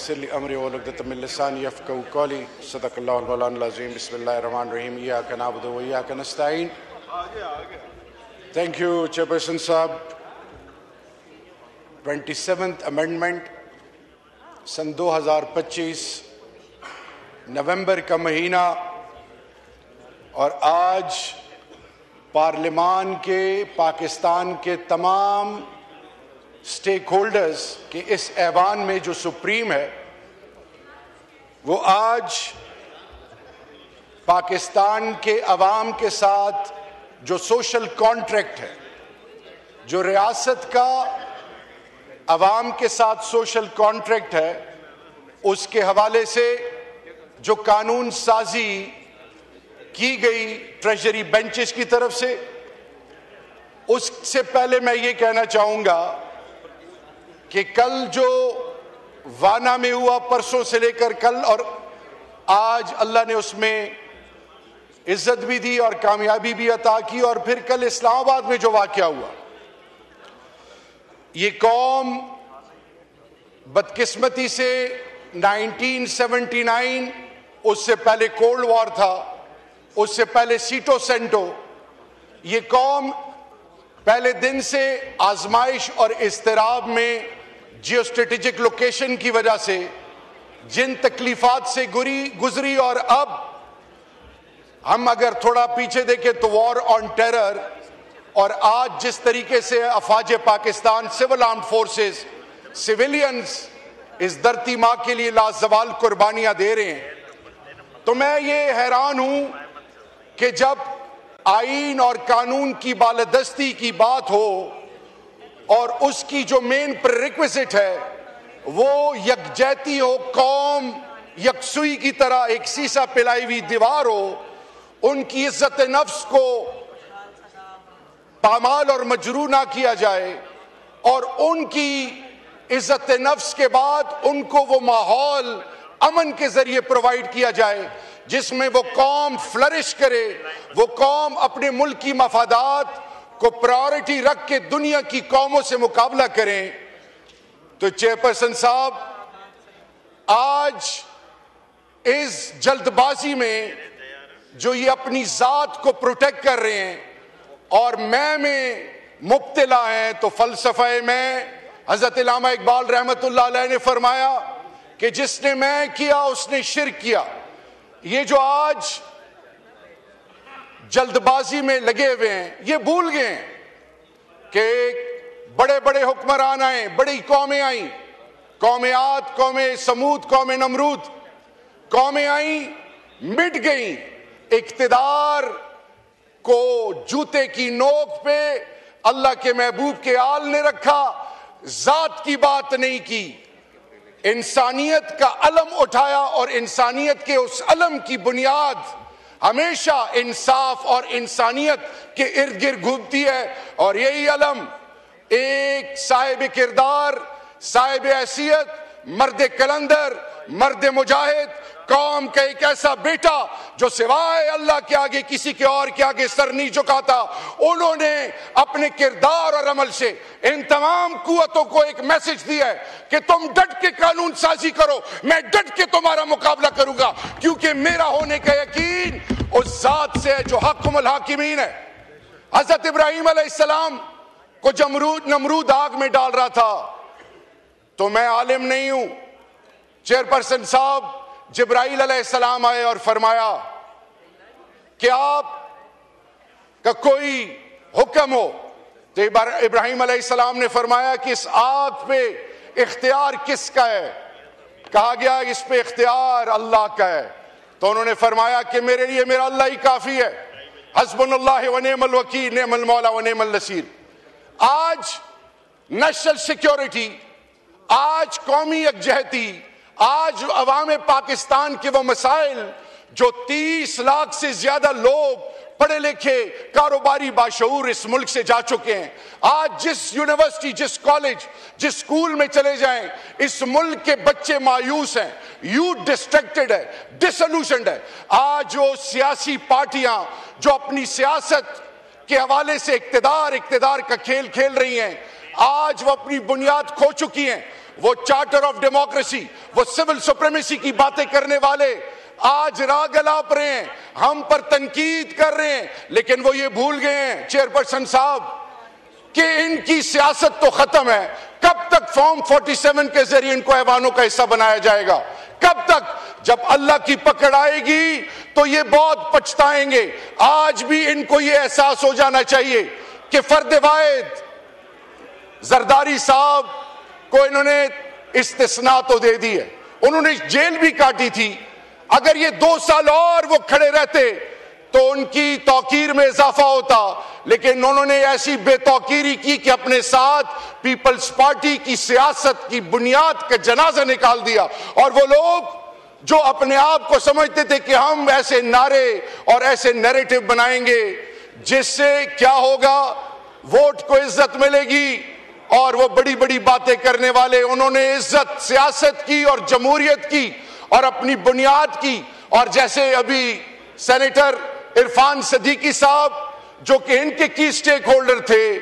अमरी वलुक़्दतमिन यफ़क़हू क़ौली सदक़ल्लाहुल मौलाना अज़ीम बिस्मिल्लाहिर्रहमानिर्रहीम इय्याका नअबुदु व इय्याका नस्तईन। Thank you chairperson साहब। 27th अमेंडमेंट सन 2025 नवंबर का महीना और आज पार्लिमान के पाकिस्तान के तमाम स्टेक होल्डर्स के इस ऐवान में जो सुप्रीम है वो आज पाकिस्तान के अवाम के साथ जो सोशल कॉन्ट्रैक्ट है, जो रियासत का अवाम के साथ सोशल कॉन्ट्रैक्ट है, उसके हवाले से जो कानून साजी की गई ट्रेजरी बेंचेस की तरफ से, उससे पहले मैं ये कहना चाहूंगा कि कल जो वाना में हुआ, परसों से लेकर कल और आज अल्लाह ने उसमें इज्जत भी दी और कामयाबी भी अता की, और फिर कल इस्लामाबाद में जो वाकया हुआ, ये कौम बदकिस्मती से 1979, उससे पहले कोल्ड वॉर था, उससे पहले सीटो सेंटो, ये कौम पहले दिन से आजमाइश और इस्तिराब में जियो स्ट्रेटेजिक लोकेशन की वजह से जिन तकलीफात से गुजरी, और अब हम अगर थोड़ा पीछे देखें तो वॉर ऑन टेरर, और आज जिस तरीके से अफवाज Pakistan, civil armed forces, civilians इस धरती माँ के लिए लाजवाल कुर्बानियां दे रहे हैं, तो मैं ये हैरान हूं कि जब आईन और कानून की बालादस्ती की बात हो और उसकी जो मेन प्रीरिक्विजिट है वो यकजहती हो, कौम यकसुई की तरह एक शीशा पिलाई हुई दीवार हो, उनकी इज्जत नफ्स को पामाल और मजरू ना किया जाए, और उनकी इज्जत नफ्स के बाद उनको वो माहौल अमन के जरिए प्रोवाइड किया जाए जिसमें वो कौम फ्लरिश करे, वो कौम अपने मुल्क की मफादात को प्रायोरिटी रख के दुनिया की कौमों से मुकाबला करें। तो चेयरपर्सन साहब, आज इस जल्दबाजी में जो ये अपनी जात को प्रोटेक्ट कर रहे हैं और मैं में मुब्तला हैं, तो फलसफे में हजरत इल्लामा इकबाल रहमतुल्लाह अलैह ने फरमाया कि जिसने मैं किया उसने शिर्क किया। ये जो आज जल्दबाजी में लगे हुए हैं, ये भूल गए कि बड़े बड़े हुक्मरान आए, बड़ी कौमें आई, कौमें आद, कौमें समूद, कौमें नमरूद, कौमें आई, मिट गई। इक्तिदार को जूते की नोक पे अल्लाह के महबूब के आल ने रखा, जात की बात नहीं की, इंसानियत का अलम उठाया, और इंसानियत के उस अलम की बुनियाद हमेशा इंसाफ और इंसानियत के इर्द गिर्द घूमती है, और यही अलम एक साहिब किरदार, साहिब हैसियत, मर्द कलंदर, मर्द मुजाहिद, कौम का एक ऐसा बेटा जो सिवाय अल्लाह के आगे किसी के और के आगे सर नहीं झुकाता, उन्होंने अपने किरदार और अमल से इन तमाम कुव्वतों को एक मैसेज दिया है कि तुम डट के कानून साजी करो, मैं डट के तुम्हारा मुकाबला करूंगा, क्योंकि मेरा होने का यकीन उस जात से है जो हक़्क़ुल हाकिमीन है। हजरत इब्राहिम अलैहिस्सलाम को नमरूद आग में डाल रहा था, तो मैं आलिम नहीं हूं, चेयरपर्सन साहब, जिब्राइल अलैहिस्सलाम आए और फरमाया कि आप का कोई हुक्म हो, तो इब्राहिम अलैहिस्सलाम ने फरमाया कि इस आग पे इख्तियार किसका है? कहा गया इस पे इख्तियार अल्लाह का है, तो उन्होंने फरमाया कि मेरे लिए मेरा अल्लाह ही काफी है, हस्बुनल्लाह व निअमल वकील, निअमल मौला व निअमल नसीर। आज नेशनल सिक्योरिटी, आज कौमी यकजहती, आज अवाम पाकिस्तान के वो मसाइल जो 30 लाख से ज्यादा लोग पढ़े लिखे कारोबारी बाशऊर इस मुल्क से जा चुके हैं, आज जिस यूनिवर्सिटी, जिस कॉलेज, जिस स्कूल में चले जाएं, इस मुल्क के बच्चे मायूस हैं, यूथ डिस्ट्रैक्टेड है, डिसल्यूशन्ड है। आज जो सियासी पार्टियां जो अपनी सियासत के हवाले से इक्तिदार का खेल खेल रही हैं, आज वो अपनी बुनियाद खो चुकी हैं, वो चार्टर ऑफ डेमोक्रेसी, वो सिविल सुप्रीमेसी की बातें करने वाले आज राग अलाप रहे हैं, हम पर तनकीद कर रहे हैं, लेकिन वो ये भूल गए हैं चेयरपर्सन साहब कि इनकी सियासत तो खत्म है। कब तक फॉर्म 47 के जरिए इनको ऐवानों का हिस्सा बनाया जाएगा? कब तक? जब अल्लाह की पकड़ आएगी तो ये बहुत पछताएंगे। आज भी इनको ये एहसास हो जाना चाहिए कि फर्द वाहिद जरदारी साहब को इन्होंने इस्तिस्ना तो दे दी है, उन्होंने जेल भी काटी थी। अगर ये 2 साल और वो खड़े रहते तो उनकी तौकीर में इजाफा होता, लेकिन उन्होंने ऐसी बेतौकीरी की कि अपने साथ पीपल्स पार्टी की सियासत की बुनियाद का जनाजा निकाल दिया। और वो लोग जो अपने आप को समझते थे कि हम ऐसे नारे और ऐसे नैरेटिव बनाएंगे जिससे क्या होगा, वोट को इज्जत मिलेगी, और वो बड़ी बड़ी बातें करने वाले, उन्होंने इज्जत सियासत की और जमहूरियत की और अपनी बुनियाद की। और जैसे अभी सेनेटर इरफान सदीकी साहब जो कि इनके की स्टेक होल्डर थे,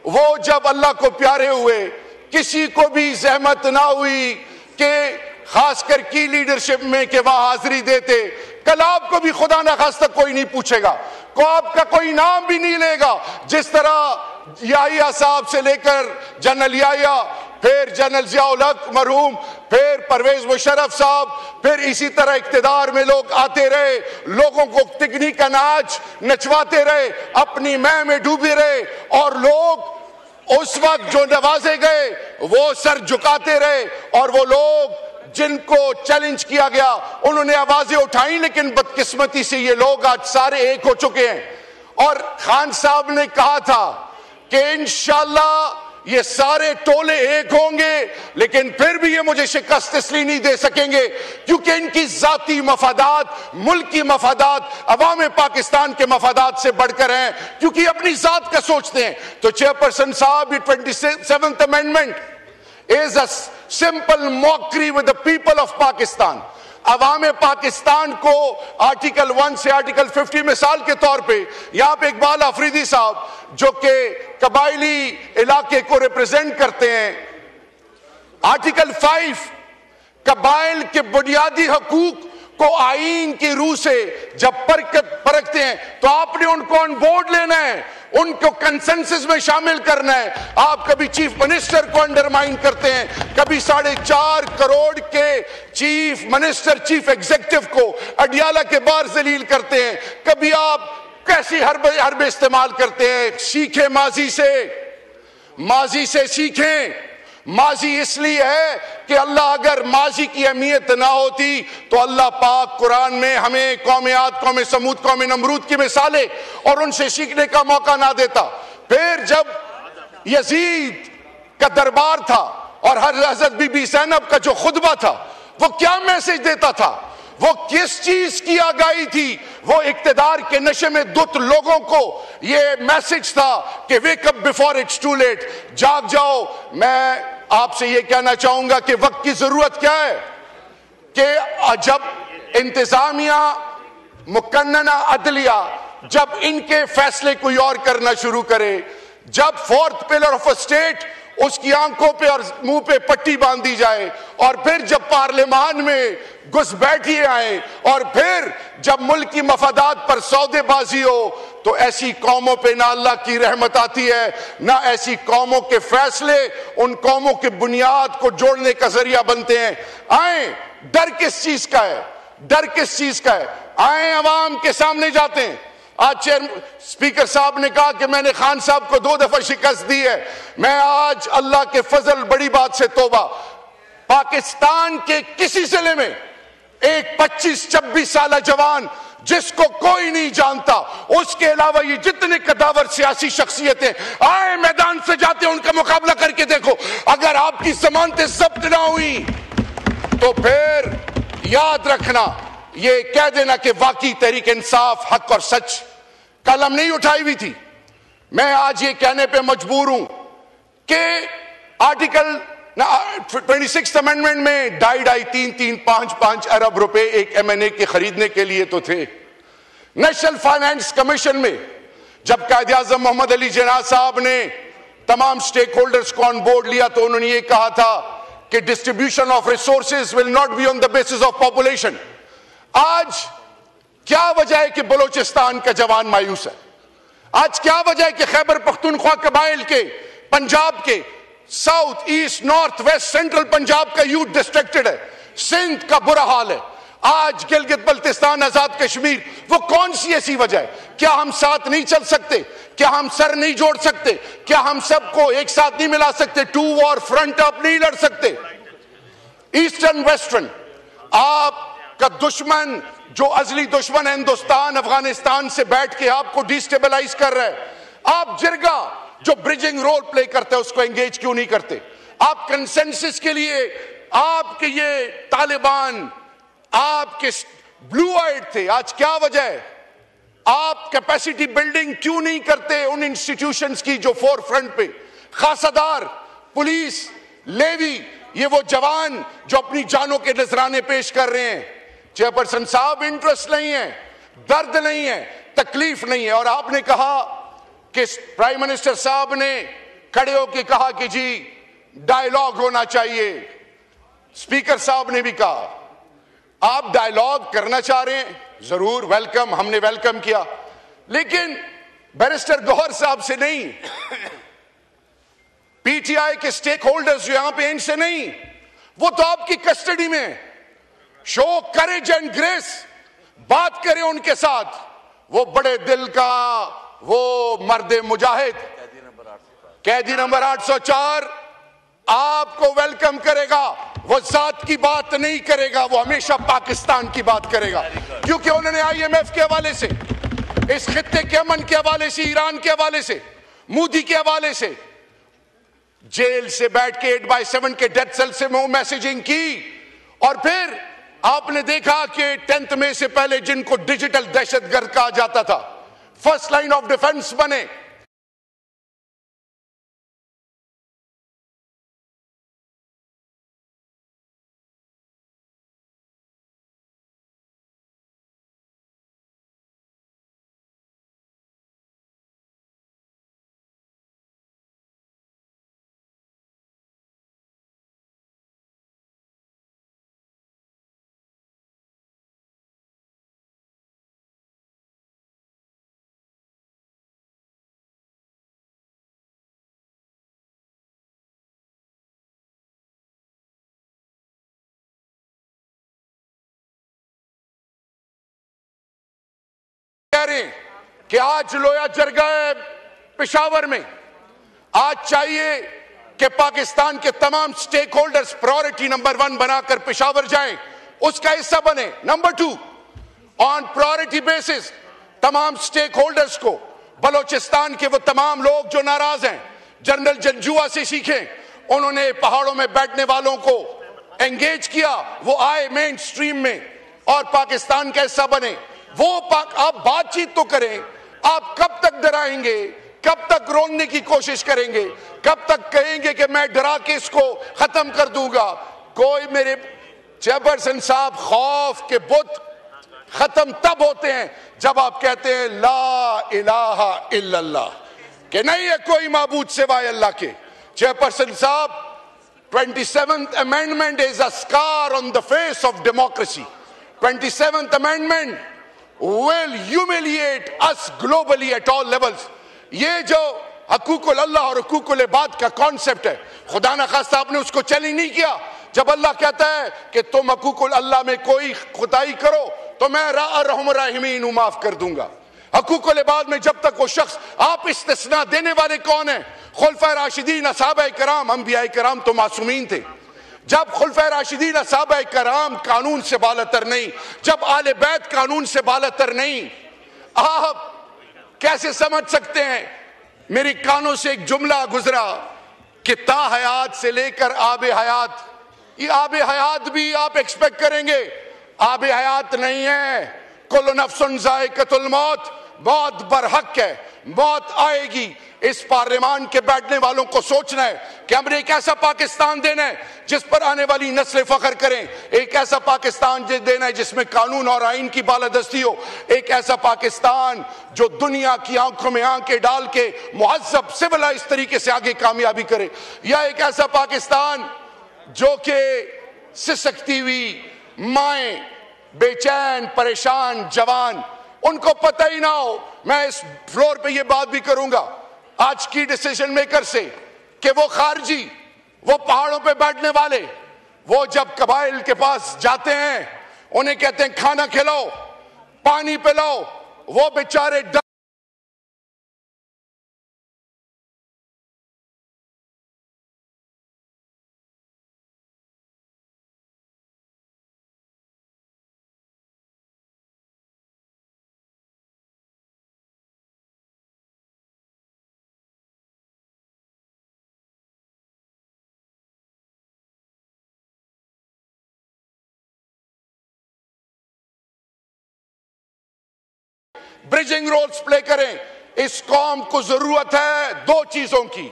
वो जब अल्लाह को प्यारे हुए, किसी को भी जहमत ना हुई कि खासकर की लीडरशिप में कि वहां हाजिरी देते। कल आपको भी खुदा ना खास्ता कोई नहीं पूछेगा, को आपका कोई नाम भी नहीं लेगा। जिस तरह याहिया साहब से लेकर जनरल याहिया, फिर जनरल जियाउल हक मरहूम, फिर परवेज मुशर्रफ साहब, फिर इसी तरह इक्तिदार में लोग आते रहे, लोगों को तिगनी का नाच नचवाते रहे, अपनी मैं में डूबे रहे, और लोग उस वक्त जो नवाजे गए वो सर झुकाते रहे। और वो लोग जिनको चैलेंज किया गया उन्होंने आवाजें उठाई, लेकिन बदकिस्मती से ये लोग आज सारे एक हो चुके हैं। और खान साहब ने कहा था कि इंशाअल्लाह ये सारे टोले एक होंगे, लेकिन फिर भी ये मुझे शिकस्त इसलिए नहीं दे सकेंगे क्योंकि इनकी जाती मफादात, मुल्की मफादात, अवाम पाकिस्तान के मफादात से बढ़कर हैं, क्योंकि अपनी जात का सोचते हैं। तो चेयरपर्सन साहब, ये 27th amendment is a simple mockery with the people of Pakistan। अवाम पाकिस्तान को आर्टिकल 1 से आर्टिकल 50 मिसाल के तौर पे, यहाँ पे इकबाल अफरीदी साहब जो कि कबायली इलाके को रिप्रेजेंट करते हैं, आर्टिकल 5 कबाइल के बुनियादी हकूक को आईन की रूह से जब परखते हैं तो आपने उनको ऑन बोर्ड लेना है, उनको कंसेंसस में शामिल करना है। आप कभी चीफ मिनिस्टर को अंडरमाइन करते हैं, कभी 4.5 करोड़ के चीफ मिनिस्टर, चीफ एग्जीक्यूटिव को अडियाला के बाहर जलील करते हैं, कभी आप कैसी हरबे इस्तेमाल करते हैं। सीखें माजी से सीखें। माजी इसलिए है कि अल्लाह अगर माजी की अहमियत ना होती तो अल्लाह पाक कुरान में हमें कौम आद, कौम समूद, कौम नमरूद की मिसालें और उनसे सीखने का मौका ना देता। फिर जब यजीद का दरबार था और हजरत बीबी ज़ैनब का जो खुतबा था, वो क्या मैसेज देता था, वो किस चीज की आगाही थी? वो इक्तिदार के नशे में धुत लोगों को ये मैसेज था कि wake up before it's too late, जाग जाओ। मैं आपसे ये कहना चाहूंगा कि वक्त की जरूरत क्या है कि जब इंतजामिया, मुकन्नना अदलिया, जब इनके फैसले कोई और करना शुरू करे, जब 4th pillar of a state उसकी आंखों पे और मुंह पे पट्टी बांध दी जाए, और फिर जब पार्लियामान में घुसपैठी आए, और फिर जब मुल्क की मफादात पर सौदेबाजी हो, तो ऐसी कौमों पे ना अल्लाह की रहमत आती है, ना ऐसी कौमों के फैसले उन कौमों के बुनियाद को जोड़ने का जरिया बनते हैं। आए, डर किस चीज का है? डर किस चीज का है? आए अवाम के सामने जाते हैं। आज स्पीकर साहब ने कहा कि मैंने खान साहब को 2 दफा शिकस्त दी है। मैं आज अल्लाह के फजल, बड़ी बात से तौबा, पाकिस्तान के किसी जिले में एक 25-26 साल जवान जिसको कोई नहीं जानता, उसके अलावा ये जितने कदावर सियासी शख्सियतें आए मैदान से जाते हैं, उनका मुकाबला करके देखो। अगर आपकी जमानतें जब्त ना हुई तो फिर याद रखना, ये कह देना कि वाकई तहरीक इंसाफ, हक और सच कलम नहीं उठाई हुई थी। मैं आज ये कहने पे मजबूर हूं कि आर्टिकल 26th अमेंडमेंट में 2.5-3-5 अरब रुपए एक MNA के खरीदने के लिए तो थे। नेशनल फाइनेंस कमीशन में जब कायदे आजम मोहम्मद अली जिन्ना साहब ने तमाम स्टेक होल्डर्स को ऑन बोर्ड लिया तो उन्होंने ये कहा था कि distribution of resources will not be on the basis of population. आज क्या वजह है कि बलोचिस्तान का जवान मायूस है? आज क्या वजह है कि खैबर पख्तूनख्वा कबाइल के, पंजाब के, south east north west central Punjab का यूथ डिस्ट्रैक्टेड है? सिंध का बुरा हाल है, आज गिलगित बल्तिस्तान, आजाद कश्मीर। वो कौन सी ऐसी वजह है? क्या हम साथ नहीं चल सकते? क्या हम सर नहीं जोड़ सकते? क्या हम सबको एक साथ नहीं मिला सकते? टू वॉर फ्रंट अप नहीं लड़ सकते? ईस्टर्न वेस्टर्न, आपका दुश्मन जो अजली दुश्मन है हिंदुस्तान, अफगानिस्तान से बैठ के आपको डिस्टेबलाइज कर रहा है। आप जिरगा जो ब्रिजिंग रोल प्ले करते हैं उसको एंगेज क्यों नहीं करते? आप कंसेंसस के लिए, आपके ये तालिबान आपके ब्लू आइड थे, आज क्या वजह है? आप कैपेसिटी बिल्डिंग क्यों नहीं करते उन इंस्टीट्यूशंस की जो फोर फ्रंट पे? खासादार, पुलिस, लेवी, ये वो जवान जो अपनी जानों के नजराने पेश कर रहे हैं। चेयरपर्सन साहब, इंटरेस्ट नहीं है, दर्द नहीं है, तकलीफ नहीं है। और आपने कहा कि प्राइम मिनिस्टर साहब ने खड़े होकर कहा कि जी डायलॉग होना चाहिए। स्पीकर साहब ने भी कहा आप डायलॉग करना चाह रहे हैं, जरूर वेलकम, हमने वेलकम किया, लेकिन बैरिस्टर गौहर साहब से नहीं, पीटीआई के स्टेक होल्डर्स जो यहां पे, इनसे नहीं, वो तो आपकी कस्टडी में। शो करेज एंड ग्रेस, बात करें उनके साथ। वो बड़े दिल का वो मर्दे मुजाहिद, कैदी नंबर 804 आपको वेलकम करेगा। वो जात की बात नहीं करेगा, वो हमेशा पाकिस्तान की बात करेगा, क्योंकि उन्होंने आईएमएफ के हवाले से, इस खित्ते के अमन के हवाले से, ईरान के हवाले से, मोदी के हवाले से, जेल से बैठ के 8/7 के डेथ सेल से वो मैसेजिंग की। और फिर आपने देखा कि 10 मई से पहले जिनको डिजिटल दहशतगर्द कहा जाता था, फर्स्ट लाइन ऑफ डिफेंस बने। कि आज लोया जर गए पेशावर में। आज चाहिए कि पाकिस्तान के तमाम स्टेक होल्डर्स प्रायोरिटी नंबर 1 बनाकर पेशावर जाएं, उसका हिस्सा बने। नंबर 2, ऑन प्रायोरिटी बेसिस तमाम स्टेक होल्डर्स को, बलोचिस्तान के वो तमाम लोग जो नाराज हैं, जनरल जंजुआ से सीखें, उन्होंने पहाड़ों में बैठने वालों को एंगेज किया, वो आए मेन स्ट्रीम में और पाकिस्तान का हिस्सा बने। वो आप बातचीत तो करें, आप कब तक डराएंगे, कब तक रोकने की कोशिश करेंगे, कब तक कहेंगे कि मैं डरा के इसको खत्म कर दूंगा? कोई मेरे चेयरपर्सन साहब, खौफ के बुत खत्म तब होते हैं जब आप कहते हैं ला इलाहा इल्लल्लाह, कि नहीं है कोई माबूद सिवाय अल्लाह के। चेयरपर्सन साहब, 27th amendment is a scar on the face of democracy. 27th amendment will humiliate us globally at all levels. ये जो हकूकुल अल्लाह और हकूकुल इबाद का कॉन्सेप्ट है, खुदा न खास्ता आपने उसको चैलेंज नहीं किया। जब अल्लाह कहता है कि तुम हकूकुल अल्लाह में कोई खुदाई करो तो मैं रहम राहिमीन हूं, माफ कर दूंगा। हकूकुल इबाद में जब तक वो शख्स, आप इस्तिस्ना देने वाले कौन है? खुलफा राशिदीन, असहाबा कराम, अंबिया कराम तो मासूमीन थे। जब खुलफा राशिदीन, असहाबा कराम कानून से बालतर नहीं, जब आले बैत कानून से बालतर नहीं, आप कैसे समझ सकते हैं? मेरे कानों से एक जुमला गुजरा कि ता हयात से लेकर आबे हयात, ये आबे हयात भी आप एक्सपेक्ट करेंगे, आबे हयात नहीं है। कुल्लु नफ्सुन ज़ाइक़तुल मौत, मौत बरहक है, मौत आएगी। इस पार्लियामान के बैठने वालों को सोचना है कि हमने एक ऐसा पाकिस्तान देना है जिस पर आने वाली नस्लें फख्र करें, एक ऐसा पाकिस्तान देना है जिसमें कानून और आइन की बालादस्ती हो, एक ऐसा पाकिस्तान जो दुनिया की आंखों में आंखें डाल के मुहज़्ज़ब सिविलाइज तरीके से आगे कामयाबी करे, या एक ऐसा पाकिस्तान जो कि सिसकती हुई माएं, बेचैन परेशान जवान, उनको पता ही ना हो। मैं इस फ्लोर पे ये बात भी करूंगा आज की डिसीजन मेकर से कि वो खारजी, वो पहाड़ों पे बैठने वाले, वो जब कबाइल के पास जाते हैं उन्हें कहते हैं खाना खिलाओ, पानी पिलाओ, वो बेचारे ब्रिजिंग रोल्स प्ले करें। इस कौम को जरूरत है दो चीजों की,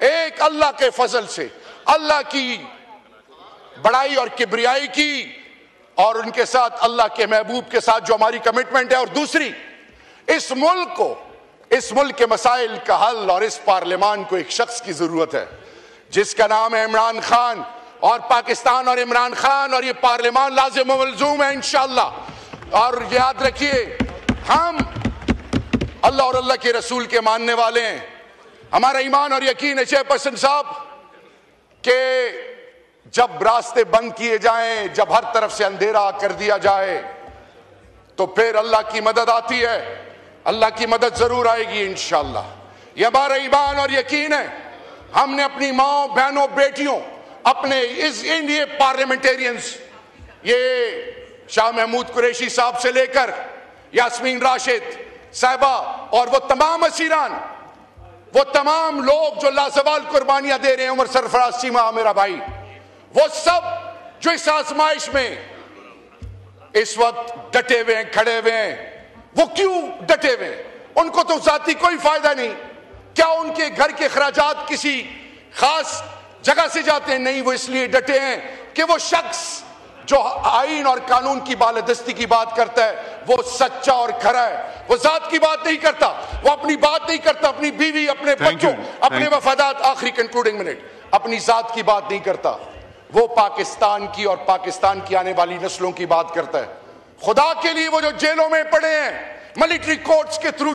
एक अल्लाह के फजल से, अल्लाह की बड़ाई और किबरियाई की, और उनके साथ अल्लाह के महबूब के साथ जो हमारी कमिटमेंट है, और दूसरी इस मुल्क को, इस मुल्क के मसाइल का हल, और इस पार्लियामान को एक शख्स की जरूरत है जिसका नाम है इमरान खान। और पाकिस्तान और इमरान खान और ये पार्लियामान लाजिम व मलजूम है इंशाअल्लाह। और याद रखिए, हम अल्लाह और अल्लाह के रसूल के मानने वाले हैं। हमारा ईमान और यकीन है चेयरपर्सन साहब कि जब रास्ते बंद किए जाएं, जब हर तरफ से अंधेरा कर दिया जाए, तो फिर अल्लाह की मदद आती है। अल्लाह की मदद जरूर आएगी इंशाअल्लाह। यह हमारा ईमान और यकीन है। हमने अपनी माओ बहनों बेटियों, अपने इस इंडिया पार्लियामेंटेरियंस, ये शाह महमूद कुरैशी साहब से लेकर यास्मीन राशिद साहिबा और वो तमाम असीरान, वो तमाम लोग जो लाजवाल कुर्बानियां दे रहे हैं, उमर सरफराज सीमा मेरा भाई, वो सब जो इस आजमाइश में इस वक्त डटे हुए हैं, खड़े हुए हैं, वो क्यों डटे हुए हैं? उनको तो जाती कोई फायदा नहीं। क्या उनके घर के खराजात किसी खास जगह से जाते हैं? नहीं, वो इसलिए डटे हैं कि वो शख्स जो आईन और कानून की बालादस्ती की बात करता है वो सच्चा और खरा है। वो जात की बात नहीं करता, वो अपनी बात नहीं करता, अपनी बीवी, अपने बच्चों, अपने वफादात, आखिरी कंक्लूडिंग मिनट, अपनी जात की बात नहीं करता। वो पाकिस्तान की और पाकिस्तान की आने वाली नस्लों की बात करता है। खुदा के लिए वो जो जेलों में पड़े हैं मिलिट्री कोर्ट्स के थ्रू